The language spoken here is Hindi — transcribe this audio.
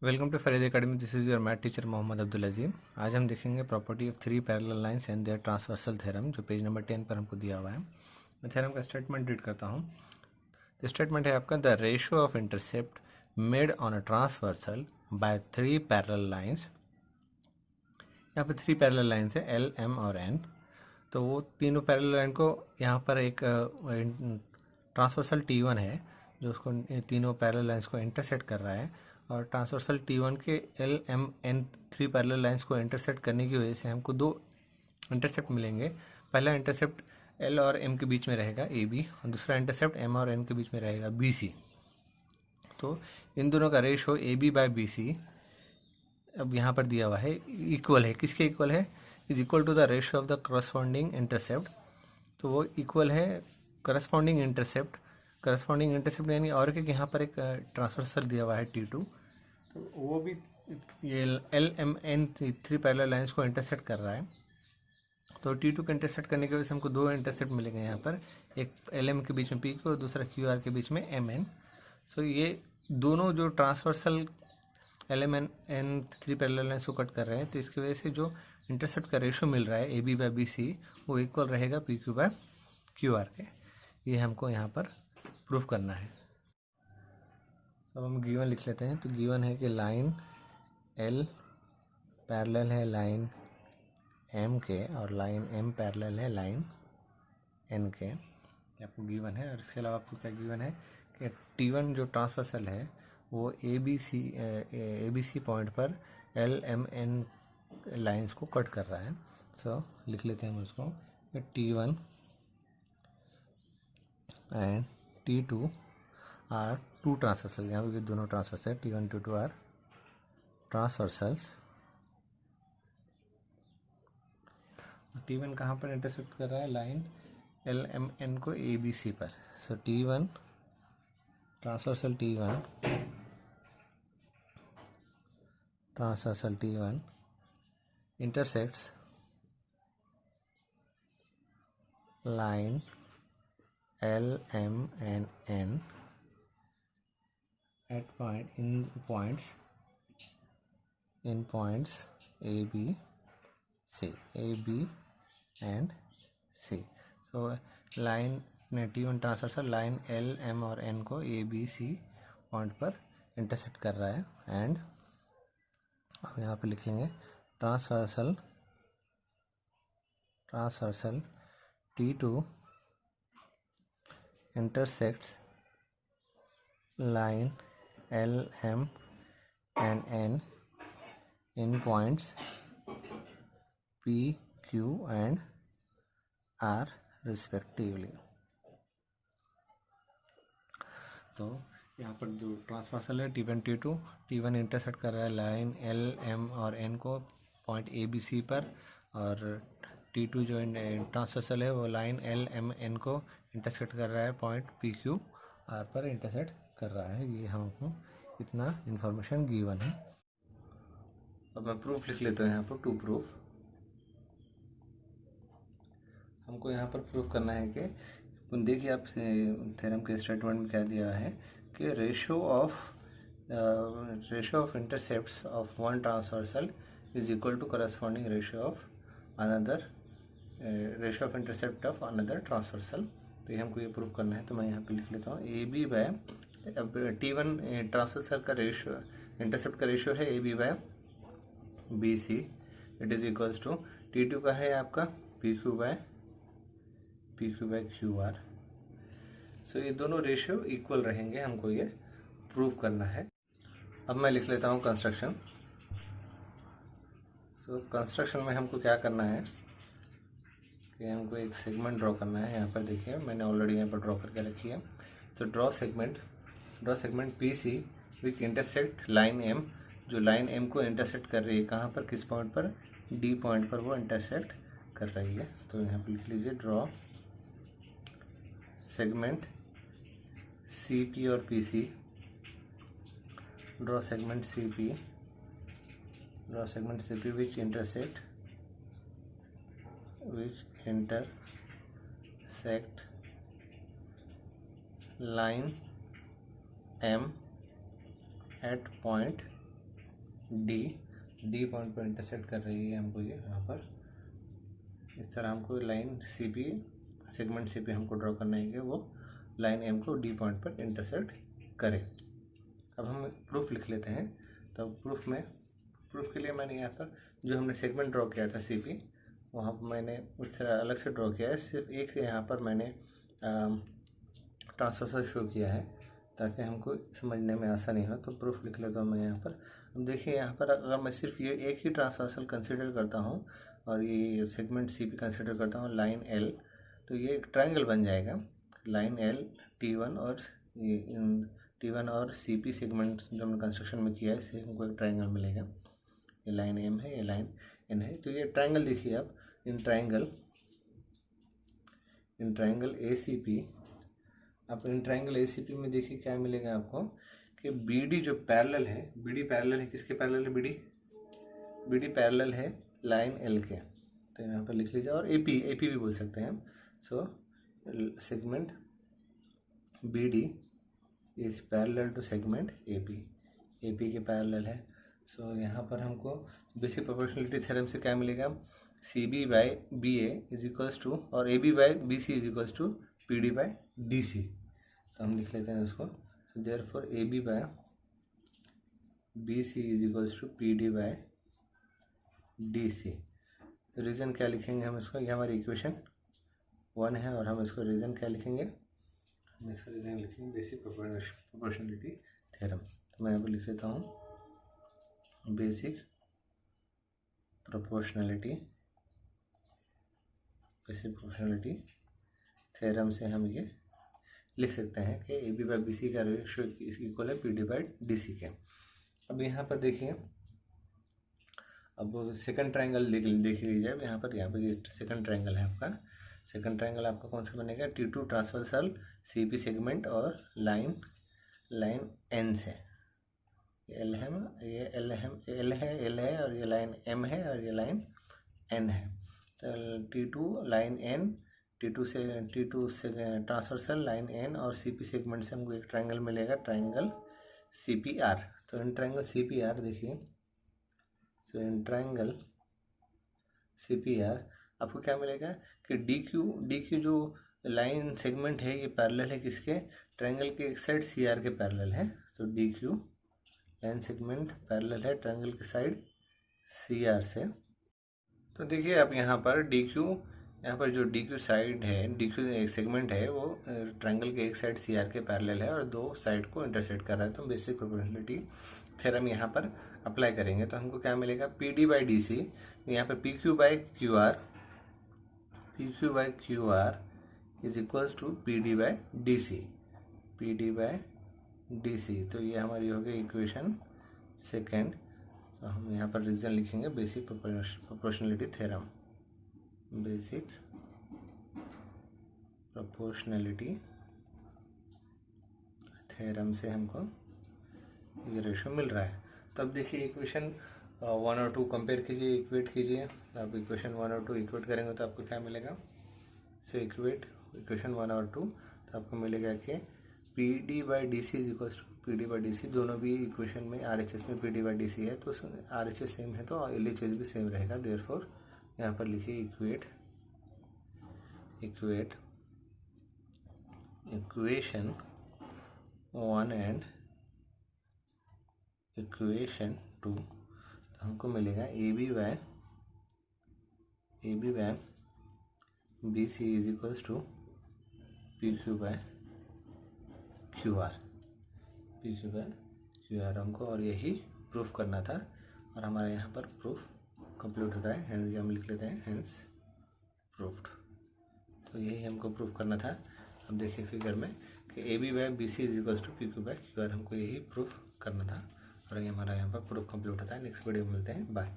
Welcome to Farid academy. This is your math teacher Mohammad Abdul Azim. आज हम देखेंगे property of three parallel lines and their transversal theorem, जो पेज नंबर 10 पर हमको दिया हुआ है। मैं थ्योरम का स्टेटमेंट रीड करता हूँ। तो स्टेटमेंट है आपका, the ratio of intercept made on a transversal by three parallel lines. यहाँ पर थ्री पैरेलल लाइंस है, एल, एम और एन। तो वो तीनों पैरेलल लाइन को यहाँ पर एक ट्रांसवर्सल T1 है जो उसको तीनों पैरेलल लाइंस को इंटरसेक्ट कर रहा है, और ट्रांसवर्सल T1 के L, M, N three parallel lines को इंटरसेक्ट करने की वजह से हमको दो इंटरसेप्ट मिलेंगे। पहला इंटरसेप्ट एल और एम के बीच में रहेगा AB, और दूसरा इंटरसेप्ट एम और एन के बीच में रहेगा BC। तो इन दोनों का रेशो AB/BC अब यहाँ पर दिया हुआ है, इक्वल है। किसके इक्वल है? Is equal to the ratio of the corresponding intercept. तो वो इक्वल है करस्पॉन्डिंग इंटरसेप्ट यानी और के यहाँ पर एक ट्रांसवर्सल दिया हुआ है T2, तो वो भी ये L, M, N three parallel lines को इंटरसेक्ट कर रहा है। तो T2 को इंटरसेक्ट करने की वजह से हमको दो इंटरसेप्ट मिलेंगे यहाँ पर, एक LM के बीच में PQ और दूसरा QR के बीच में MN। सो ये दोनों जो transversal LMN three parallel lines को कट कर रहे हैं, तो इसकी वजह से जो इंटरसेप्ट का रेशो मिल रहा है AB/BC वो इक्वल रहेगा PQ/QR के। ये हमको यहाँ पर प्रूफ करना है। अब हम गिवन लिख लेते हैं। तो गिवन है कि लाइन L पैरेलल है लाइन M के, और लाइन M पैरेलल है लाइन N के। आपको गिवन है। और इसके अलावा आपको क्या गिवन है कि T1 जो ट्रांसवर्सल है वो ABC पॉइंट पर LMN लाइंस को कट कर रहा है। सो लिख लेते हैं हम उसको, T1 and T2 are to transversal. यहाँ पे दोनों transversal T1 T2 are transversals. T1 कहाँ पर इंटरसेक्ट कर रहा है? लाइन LMN को ABC पर। सो T1 transversal T1 intersects line L, M and N at points A, B, and C. So line T1 transversal line L, M और N को A, B, C पॉइंट पर इंटरसेक्ट कर रहा है। एंड अब यहाँ पे लिख लेंगे transversal T2 intersects line L, M and N in points P, Q and R respectively। तो यहाँ पर जो ट्रांसवर्सल है T1 इंटरसेक्ट कर रहा है लाइन L, M और N को पॉइंट ABC पर, और T2 जो ट्रांसवर्सल है वो लाइन L, M, N को इंटरसेक्ट कर रहा है पॉइंट PQ R पर इंटरसेक्ट कर रहा है। ये हमको इतना इंफॉर्मेशन गिवन है। अब मैं प्रूफ लिख लेता हूँ यहाँ पर, टू प्रूफ। हमको यहाँ पर प्रूफ करना है कि देखिए आप थ्योरम के स्टेटमेंट में क्या दिया है कि ratio of intercepts of one transversal is equal to corresponding ratio of intercept of another transversal. तो ये हमको ये प्रूफ करना है। तो मैं यहाँ पे लिख लेता हूँ T1 ट्रांसवर्सल का रेशियो, इंटरसेप्ट का रेशियो है AB/BC, it is equals to T2 का है आपका PQ/QR। सो ये दोनों रेशियो इक्वल रहेंगे, हमको ये प्रूव करना है। अब मैं लिख लेता हूँ कंस्ट्रक्शन। सो कंस्ट्रक्शन में हमको क्या करना है कि हमको एक सेगमेंट ड्रॉ करना है। यहाँ पर देखिए मैंने ऑलरेडी यहाँ पर ड्रॉ करके रखी है। सो ड्रॉ सेगमेंट PC विच इंटरसेक्ट लाइन M, जो लाइन M को इंटरसेक्ट कर रही है। कहाँ पर? किस पॉइंट पर? D पॉइंट पर वो इंटरसेक्ट कर रही है। तो यहाँ पर लिख लीजिए ड्रॉ सेगमेंट CP और PC। Draw segment CP which intersect line M at point D point पर इंटरसेक्ट कर रही है हमको ये यहाँ पर। इस तरह हमको line C P, segment C P हमको ड्रॉ करना है कि वो लाइन एम को डी पॉइंट पर इंटरसेक्ट करे। अब हम प्रूफ लिख लेते हैं। तो प्रूफ के लिए मैंने यहाँ पर जो हमने सेगमेंट ड्रॉ किया था सी पी, वहाँ पर मैंने उस तरह अलग से ड्रॉ किया है। सिर्फ एक यहाँ पर मैंने ट्रांसवर्सल शो किया है ताकि हमको समझने में आसानी हो। तो प्रूफ लिख लेता हूँ मैं यहाँ पर। अब देखिए यहाँ पर अगर मैं सिर्फ ये एक ही ट्रांसवर्सल कंसिडर करता हूँ और ये सेगमेंट सी पी कंसिडर करता हूँ लाइन एल, तो ये एक ट्रायंगल बन जाएगा। लाइन एल T1 और ये T1 और सी पी सेगमेंट जो हमने कंस्ट्रक्शन में किया है, इससे हमको एक ट्रायंगल मिलेगा। ये लाइन एम है, ये लाइन एन है। तो ये ट्रायंगल देखिए आप, in triangle A C P, आप in triangle A C P में देखिए क्या मिलेगा आपको कि बी डी जो पैरेलल है, बी डी पैरेलल है, किसके पैरेलल है? बी डी पैरेलल है लाइन एल के। तो यहाँ पर लिख लीजिए। और ए पी भी बोल सकते हैं हम। So segment B D is parallel to segment A P के पैरेलल है। सो यहाँ पर हमको बेसिक प्रोपोर्शनलिटी थ्योरम से क्या मिलेगा? C B by B A is equals to, और A B by B C is equals to P D by D C. तो हम लिख लेते हैं उसको। Therefore A B by B C is equals to P D by D C. Reason क्या लिखेंगे हम इसको? ये हमारी इक्वेशन 1 है और हम इसको रीज़न क्या लिखेंगे? हम इसका रीज़न लिखेंगे बेसिक प्रोपोर्शनलिटी थ्योरम। तो मैं यहाँ पर लिख लेता हूँ बेसिक प्रोपोर्शनलिटी थ्योरम से हम ये लिख सकते हैं कि A B by B C का रेशियो इक्वल है P D by D C के। अब यहाँ पर देखिए, अब सेकंड ट्रायंगल देख लीजिए। अब यहाँ पर ये सेकंड ट्रायंगल है आपका। सेकंड ट्रायंगल आपका कौन सा बनेगा? T2 transversal C P segment और लाइन एन से। एल है, ये एल है और ये लाइन एम है और ये लाइन एन है। तो T2 लाइन एन, T2 से ट्रांसवर्सल लाइन एन और सी पी सेगमेंट से हमको एक ट्रायंगल मिलेगा, ट्रायंगल सी पी आर। तो in triangle C P R देखिए, so in triangle C P R आपको क्या मिलेगा कि डी क्यू जो लाइन सेगमेंट है ये पैरेलल है किसके? ट्रायंगल के एक साइड सी आर के पैरेलल है। तो D Q line segment parallel है ट्रायंगल के साइड सी आर से। तो देखिए आप यहाँ पर डी क्यू, यहाँ पर जो डी क्यू साइड है, डी क्यू एक सेगमेंट है, वो ट्रायंगल के एक साइड सी आर के पैरेलल है और दो साइड को इंटरसेक्ट कर रहा है। तो बेसिक प्रोपोर्शनलिटी थ्योरम यहाँ पर अप्लाई करेंगे तो हमको क्या मिलेगा? P D by D C. यहाँ पर P Q by Q R is equals to P D by D C. तो ये हमारी हो गई इक्वेशन सेकेंड। तो हम यहाँ पर रीजन लिखेंगे basic proportionality theorem. Basic proportionality theorem से हमको ये रेशियो मिल रहा है। तो अब देखिए इक्वेशन 1 और 2 कंपेयर कीजिए, इक्वेट कीजिए। आप इक्वेशन 1 और 2 इक्वेट करेंगे तो आपको क्या मिलेगा? सो इक्वेट इक्वेशन 1 और 2, तो आपको मिलेगा कि P D by D C is equals to P D by D C. दोनों भी इक्वेशन में आर एच एस में P D by D C है, तो आर एच एस सेम है तो एल एच एस भी सेम रहेगा। देयरफॉर यहाँ पर लिखिए इक्वेशन 1 एंड इक्वेशन 2। तो हमको मिलेगा A B by B C is equals to P Q by Q R हमको, और यही प्रूफ करना था और हमारे यहाँ पर प्रूफ कंप्लीट होता है। हेंस हम लिख लेते हैं हेंस प्रूफ्ड। तो यही हमको प्रूफ करना था। अब देखिए फिगर में कि A B by B C is equals to P Q by Q R, हमको यही प्रूफ करना था और ये हमारा यहाँ पर प्रूफ कंप्लीट होता है। नेक्स्ट वीडियो में मिलते हैं, बाय।